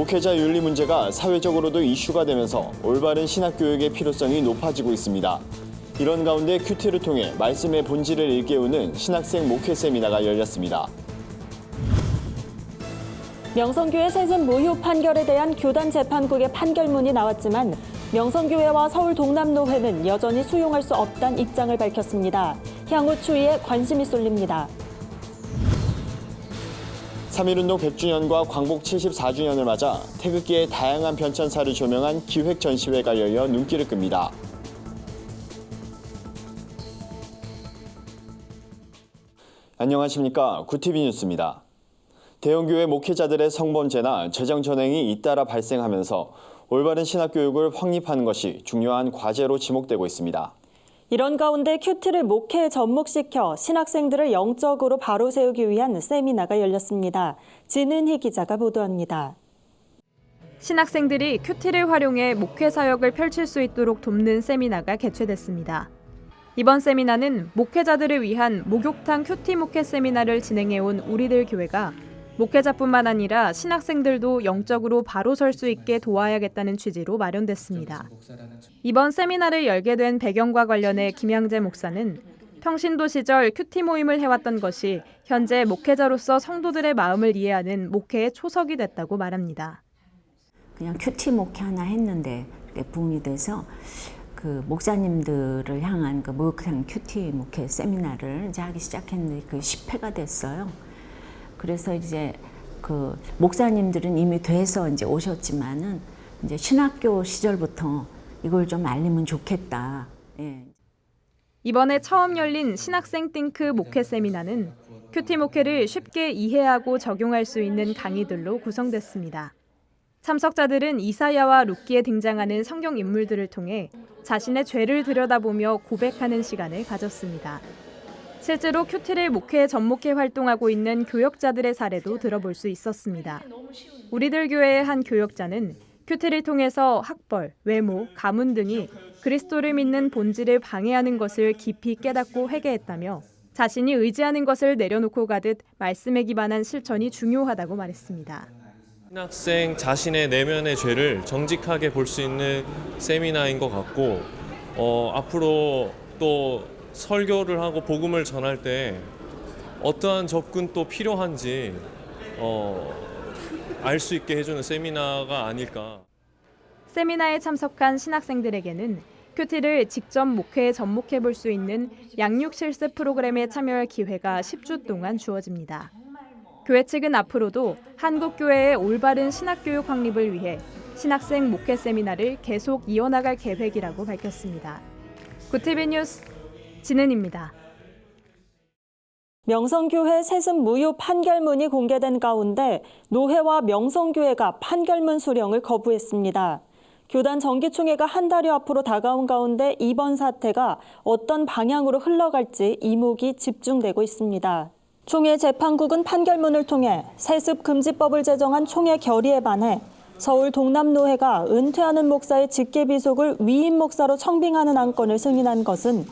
목회자 윤리 문제가 사회적으로도 이슈가 되면서 올바른 신학교육의 필요성이 높아지고 있습니다. 이런 가운데 큐티를 통해 말씀의 본질을 일깨우는 신학생 목회 세미나가 열렸습니다. 명성교회 세습 무효 판결에 대한 교단 재판국의 판결문이 나왔지만 명성교회와 서울 동남노회는 여전히 수용할 수 없다는 입장을 밝혔습니다. 향후 추이에 관심이 쏠립니다. 3.1운동 100주년과 광복 74주년을 맞아 태극기의 다양한 변천사를 조명한 기획전시회가 열려 눈길을 끕니다. 안녕하십니까. 구티비 뉴스입니다. 대형교회 목회자들의 성범죄나 재정 전횡이 잇따라 발생하면서 올바른 신학교육을 확립하는 것이 중요한 과제로 지목되고 있습니다. 이런 가운데 큐티를 목회에 접목시켜 신학생들을 영적으로 바로 세우기 위한 세미나가 열렸습니다. 진은희 기자가 보도합니다. 신학생들이 큐티를 활용해 목회 사역을 펼칠 수 있도록 돕는 세미나가 개최됐습니다. 이번 세미나는 목회자들을 위한 목욕탕 큐티 목회 세미나를 진행해온 우리들 교회가 목회자뿐만 아니라 신학생들도 영적으로 바로 설 수 있게 도와야겠다는 취지로 마련됐습니다. 이번 세미나를 열게 된 배경과 관련해 김양재 목사는 평신도 시절 큐티 모임을 해왔던 것이 현재 목회자로서 성도들의 마음을 이해하는 목회의 초석이 됐다고 말합니다. 그냥 큐티 목회 하나 했는데 부흥이 돼서 그 목사님들을 향한 그 목욕탕 큐티 목회 세미나를 이제 하기 시작했는데 그 10회가 됐어요. 그래서 이제 그 목사님들은 이미 돼서 이제 오셨지만은 이제 신학교 시절부터 이걸 좀 알리면 좋겠다. 예. 이번에 처음 열린 신학생 띵크 목회 세미나는 큐티 목회를 쉽게 이해하고 적용할 수 있는 강의들로 구성됐습니다. 참석자들은 이사야와 룻기에 등장하는 성경 인물들을 통해 자신의 죄를 들여다보며 고백하는 시간을 가졌습니다. 실제로 큐티를 목회에 접목해 활동하고 있는 교역자들의 사례도 들어볼 수 있었습니다. 우리들 교회의 한 교역자는 큐티를 통해서 학벌, 외모, 가문 등이 그리스도를 믿는 본질을 방해하는 것을 깊이 깨닫고 회개했다며 자신이 의지하는 것을 내려놓고 가듯 말씀에 기반한 실천이 중요하다고 말했습니다. 신학생 자신의 내면의 죄를 정직하게 볼 수 있는 세미나인 것 같고 앞으로 또 설교를 하고 복음을 전할 때 어떠한 접근도 필요한지 알 수 있게 해주는 세미나가 아닐까. 세미나에 참석한 신학생들에게는 큐티를 직접 목회에 접목해 볼 수 있는 양육 실습 프로그램에 참여할 기회가 10주 동안 주어집니다. 교회 측은 앞으로도 한국 교회의 올바른 신학교육 확립을 위해 신학생 목회 세미나를 계속 이어나갈 계획이라고 밝혔습니다. 구티비 뉴스 진은입니다. 명성교회 세습 무효 판결문이 공개된 가운데 노회와 명성교회가 판결문 수령을 거부했습니다. 교단 정기총회가 한 달여 앞으로 다가온 가운데 이번 사태가 어떤 방향으로 흘러갈지 이목이 집중되고 있습니다. 총회 재판국은 판결문을 통해 세습 금지법을 제정한 총회 결의에 반해 서울 동남노회가 은퇴하는 목사의 직계비속을 위임 목사로 청빙하는 안건을 승인한 것은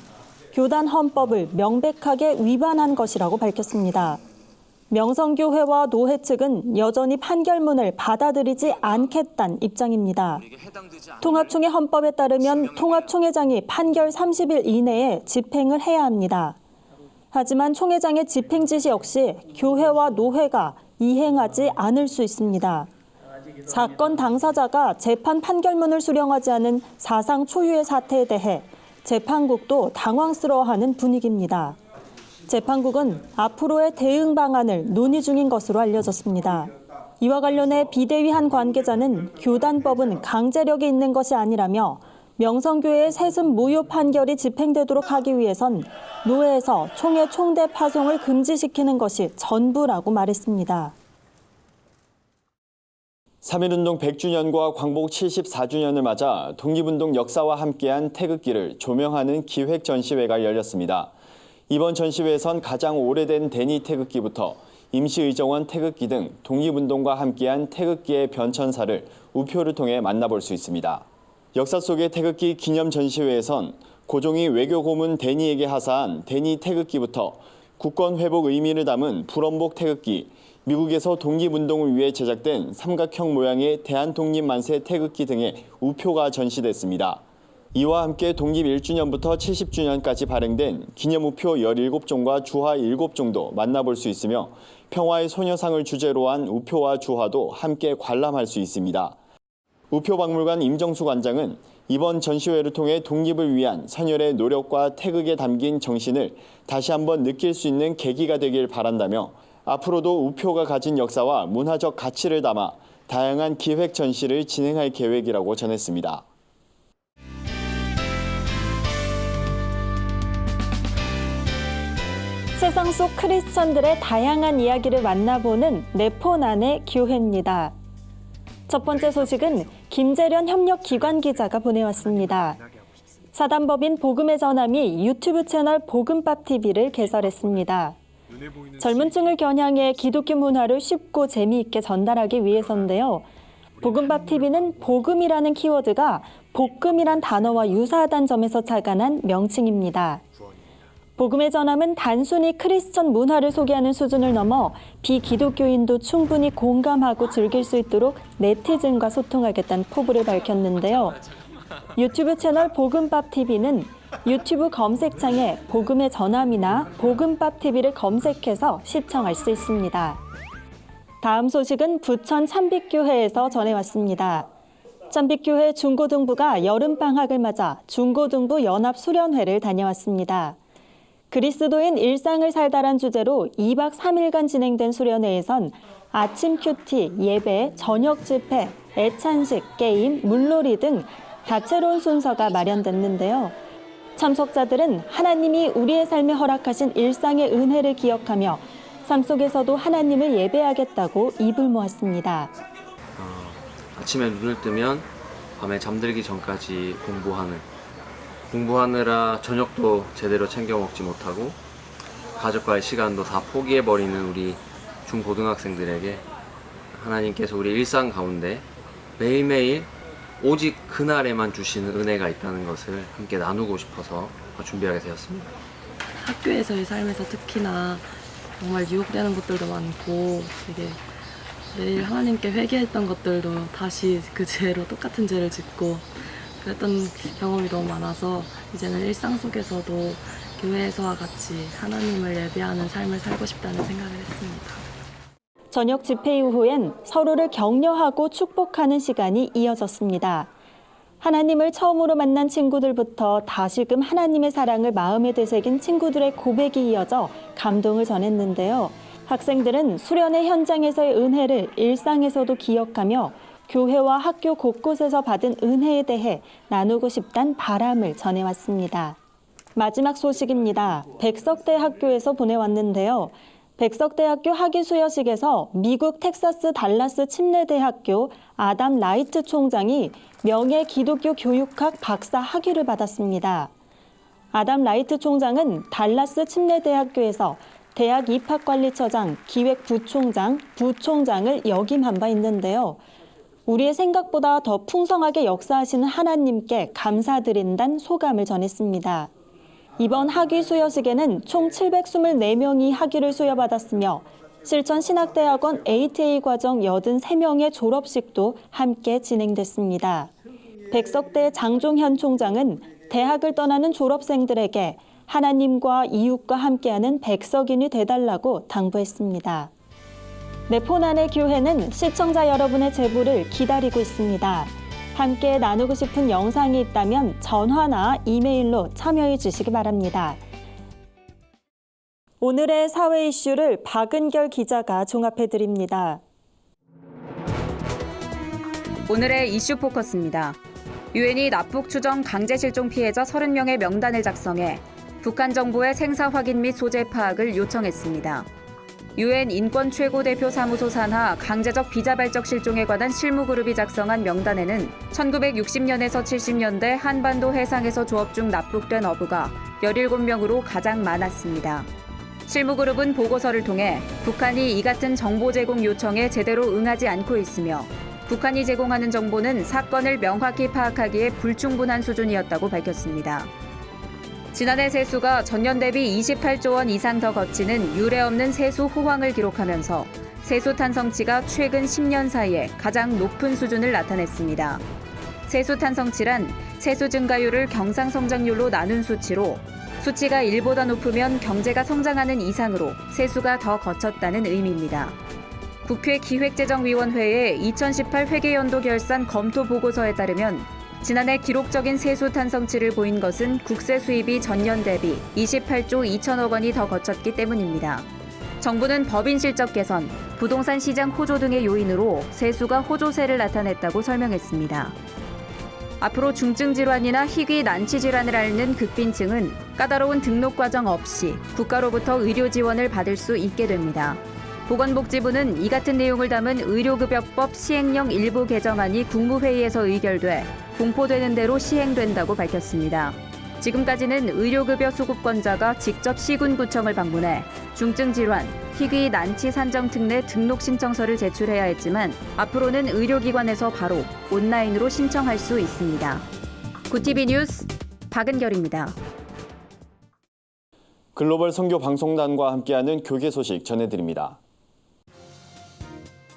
교단 헌법을 명백하게 위반한 것이라고 밝혔습니다. 명성교회와 노회 측은 여전히 판결문을 받아들이지 않겠다는 입장입니다. 통합총회 헌법에 따르면 통합총회장이 판결 30일 이내에 집행을 해야 합니다. 하지만 총회장의 집행 지시 역시 교회와 노회가 이행하지 않을 수 있습니다. 사건 당사자가 재판 판결문을 수령하지 않은 사상 초유의 사태에 대해 재판국도 당황스러워하는 분위기입니다. 재판국은 앞으로의 대응 방안을 논의 중인 것으로 알려졌습니다. 이와 관련해 비대위 한 관계자는 교단법은 강제력이 있는 것이 아니라며 명성교회의 세습 무효 판결이 집행되도록 하기 위해선 노회에서 총회 총대 파송을 금지시키는 것이 전부라고 말했습니다. 3.1운동 100주년과 광복 74주년을 맞아 독립운동 역사와 함께한 태극기를 조명하는 기획전시회가 열렸습니다. 이번 전시회에선 가장 오래된 데니 태극기부터 임시의정원 태극기 등 독립운동과 함께한 태극기의 변천사를 우표를 통해 만나볼 수 있습니다. 역사 속의 태극기 기념 전시회에선 고종이 외교 고문 데니에게 하사한 데니 태극기부터 국권 회복 의미를 담은 불원복 태극기, 미국에서 독립운동을 위해 제작된 삼각형 모양의 대한독립만세 태극기 등의 우표가 전시됐습니다. 이와 함께 독립 1주년부터 70주년까지 발행된 기념우표 17종과 주화 7종도 만나볼 수 있으며 평화의 소녀상을 주제로 한 우표와 주화도 함께 관람할 수 있습니다. 우표박물관 임정수 관장은 이번 전시회를 통해 독립을 위한 선열의 노력과 태극에 담긴 정신을 다시 한번 느낄 수 있는 계기가 되길 바란다며 앞으로도 우표가 가진 역사와 문화적 가치를 담아 다양한 기획 전시를 진행할 계획이라고 전했습니다. 세상 속 크리스천들의 다양한 이야기를 만나보는 네포난의 교회입니다. 첫 번째 소식은 김재련 협력기관 기자가 보내왔습니다. 사단법인 복음의 전함이 유튜브 채널 복음밥TV를 개설했습니다. 젊은 층을 겨냥해 기독교 문화를 쉽고 재미있게 전달하기 위해서인데요. 복음밥TV는 복음이라는 키워드가 복음이란 단어와 유사하다는 점에서 착안한 명칭입니다. 복음의 전함은 단순히 크리스천 문화를 소개하는 수준을 넘어 비기독교인도 충분히 공감하고 즐길 수 있도록 네티즌과 소통하겠다는 포부를 밝혔는데요. 유튜브 채널 복음밥TV는 유튜브 검색창에 복음의 전함이나 복음밥TV를 검색해서 시청할 수 있습니다. 다음 소식은 부천 참빛교회에서 전해왔습니다. 참빛교회 중고등부가 여름방학을 맞아 중고등부 연합수련회를 다녀왔습니다. 그리스도인 일상을 살다란 주제로 2박 3일간 진행된 수련회에선 아침 큐티, 예배, 저녁 집회, 애찬식, 게임, 물놀이 등 다채로운 순서가 마련됐는데요. 참석자들은 하나님이 우리의 삶에 허락하신 일상의 은혜를 기억하며 삶 속에서도 하나님을 예배하겠다고 입을 모았습니다. 아침에 눈을 뜨면 밤에 잠들기 전까지 공부하느라 저녁도 제대로 챙겨 먹지 못하고 가족과의 시간도 다 포기해버리는 우리 중고등학생들에게 하나님께서 우리 일상 가운데 매일매일 오직 그날에만 주시는 은혜가 있다는 것을 함께 나누고 싶어서 준비하게 되었습니다. 학교에서의 삶에서 특히나 정말 유혹되는 것들도 많고 되게 매일 하나님께 회개했던 것들도 다시 그 죄로 똑같은 죄를 짓고 그랬던 경험이 너무 많아서 이제는 일상 속에서도 교회에서와 같이 하나님을 예배하는 삶을 살고 싶다는 생각을 했습니다. 저녁 집회 이후엔 서로를 격려하고 축복하는 시간이 이어졌습니다. 하나님을 처음으로 만난 친구들부터 다시금 하나님의 사랑을 마음에 되새긴 친구들의 고백이 이어져 감동을 전했는데요. 학생들은 수련회 현장에서의 은혜를 일상에서도 기억하며 교회와 학교 곳곳에서 받은 은혜에 대해 나누고 싶다는 바람을 전해왔습니다. 마지막 소식입니다. 백석대학교에서 보내왔는데요. 백석대학교 학위수여식에서 미국 텍사스 달라스 침례대학교 아담 라이트 총장이 명예 기독교 교육학 박사 학위를 받았습니다. 아담 라이트 총장은 달라스 침례대학교에서 대학 입학관리처장, 기획부총장, 부총장을 역임한 바 있는데요. 우리의 생각보다 더 풍성하게 역사하시는 하나님께 감사드린다는 소감을 전했습니다. 이번 학위 수여식에는 총 724명이 학위를 수여받았으며 실천신학대학원 ATA 과정 83명의 졸업식도 함께 진행됐습니다. 백석대 장종현 총장은 대학을 떠나는 졸업생들에게 하나님과 이웃과 함께하는 백석인이 되달라고 당부했습니다. 네포난의 교회는 시청자 여러분의 제보를 기다리고 있습니다. 함께 나누고 싶은 영상이 있다면 전화나 이메일로 참여해 주시기 바랍니다. 오늘의 사회 이슈를 박은결 기자가 종합해 드립니다. 오늘의 이슈 포커스입니다. 유엔이 납북 추정 강제 실종 피해자 30명의 명단을 작성해 북한 정부의 생사 확인 및 소재 파악을 요청했습니다. 유엔 인권 최고대표 사무소 산하 강제적 비자발적 실종에 관한 실무그룹이 작성한 명단에는 1960년에서 70년대 한반도 해상에서 조업 중 납북된 어부가 17명으로 가장 많았습니다. 실무그룹은 보고서를 통해 북한이 이 같은 정보 제공 요청에 제대로 응하지 않고 있으며 북한이 제공하는 정보는 사건을 명확히 파악하기에 불충분한 수준이었다고 밝혔습니다. 지난해 세수가 전년 대비 28조 원 이상 더 거치는 유례없는 세수 호황을 기록하면서 세수 탄성치가 최근 10년 사이에 가장 높은 수준을 나타냈습니다. 세수 탄성치란 세수 증가율을 경상성장률로 나눈 수치로 수치가 1보다 높으면 경제가 성장하는 이상으로 세수가 더 거쳤다는 의미입니다. 국회 기획재정위원회의 2018 회계연도 결산 검토 보고서에 따르면 지난해 기록적인 세수 탄성치를 보인 것은 국세 수입이 전년 대비 28조 2천억 원이 더 거쳤기 때문입니다. 정부는 법인 실적 개선, 부동산 시장 호조 등의 요인으로 세수가 호조세를 나타냈다고 설명했습니다. 앞으로 중증 질환이나 희귀 난치 질환을 앓는 극빈층은 까다로운 등록 과정 없이 국가로부터 의료 지원을 받을 수 있게 됩니다. 보건복지부는 이 같은 내용을 담은 의료급여법 시행령 일부 개정안이 국무회의에서 의결돼 공포되는 대로 시행된다고 밝혔습니다. 지금까지는 의료급여 수급권자가 직접 시군구청을 방문해 중증 질환, 희귀 난치 산정 특례 등록 신청서를 제출해야 했지만 앞으로는 의료기관에서 바로 온라인으로 신청할 수 있습니다. 구TV 뉴스 박은결입니다. 글로벌 선교 방송단과 함께하는 교계 소식 전해드립니다.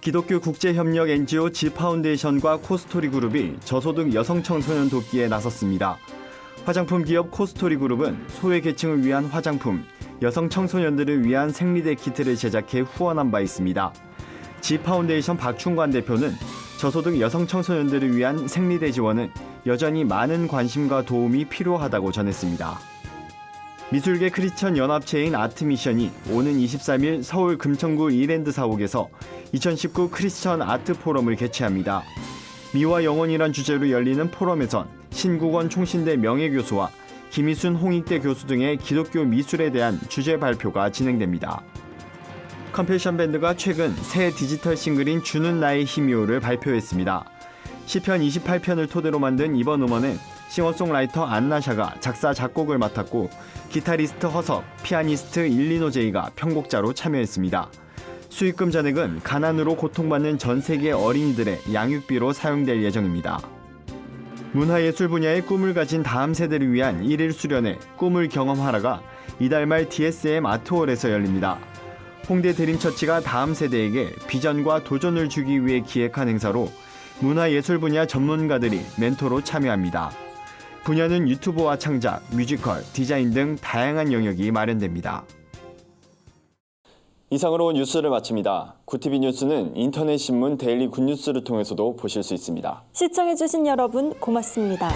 기독교 국제협력 NGO 지파운데이션과 코스토리 그룹이 저소득 여성 청소년 돕기에 나섰습니다. 화장품 기업 코스토리 그룹은 소외계층을 위한 화장품, 여성 청소년들을 위한 생리대 키트를 제작해 후원한 바 있습니다. 지파운데이션 박충관 대표는 저소득 여성 청소년들을 위한 생리대 지원은 여전히 많은 관심과 도움이 필요하다고 전했습니다. 미술계 크리스천 연합체인 아트미션이 오는 23일 서울 금천구 이랜드 사옥에서 2019 크리스천 아트 포럼을 개최합니다. 미와 영혼이란 주제로 열리는 포럼에선 신국원 총신대 명예교수와 김희순 홍익대 교수 등의 기독교 미술에 대한 주제 발표가 진행됩니다. 컴패션 밴드가 최근 새 디지털 싱글인 주는 나의 힘이요를 발표했습니다. 시편 28편을 토대로 만든 이번 음원은 싱어송라이터 안나샤가 작사 작곡을 맡았고 기타리스트 허석, 피아니스트 일리노 제이가 편곡자로 참여했습니다. 수익금 잔액은 가난으로 고통받는 전 세계 어린이들의 양육비로 사용될 예정입니다. 문화예술 분야의 꿈을 가진 다음 세대를 위한 일일 수련회 꿈을 경험하라가 이달 말 DSM 아트홀에서 열립니다. 홍대 드림처치가 다음 세대에게 비전과 도전을 주기 위해 기획한 행사로 문화예술 분야 전문가들이 멘토로 참여합니다. 분야는 유튜브와 창작, 뮤지컬, 디자인 등 다양한 영역이 마련됩니다. 이상으로 뉴스를 마칩니다. 구TV 뉴스는 인터넷 신문 데일리 굿뉴스를 통해서도 보실 수 있습니다. 시청해주신 여러분 고맙습니다.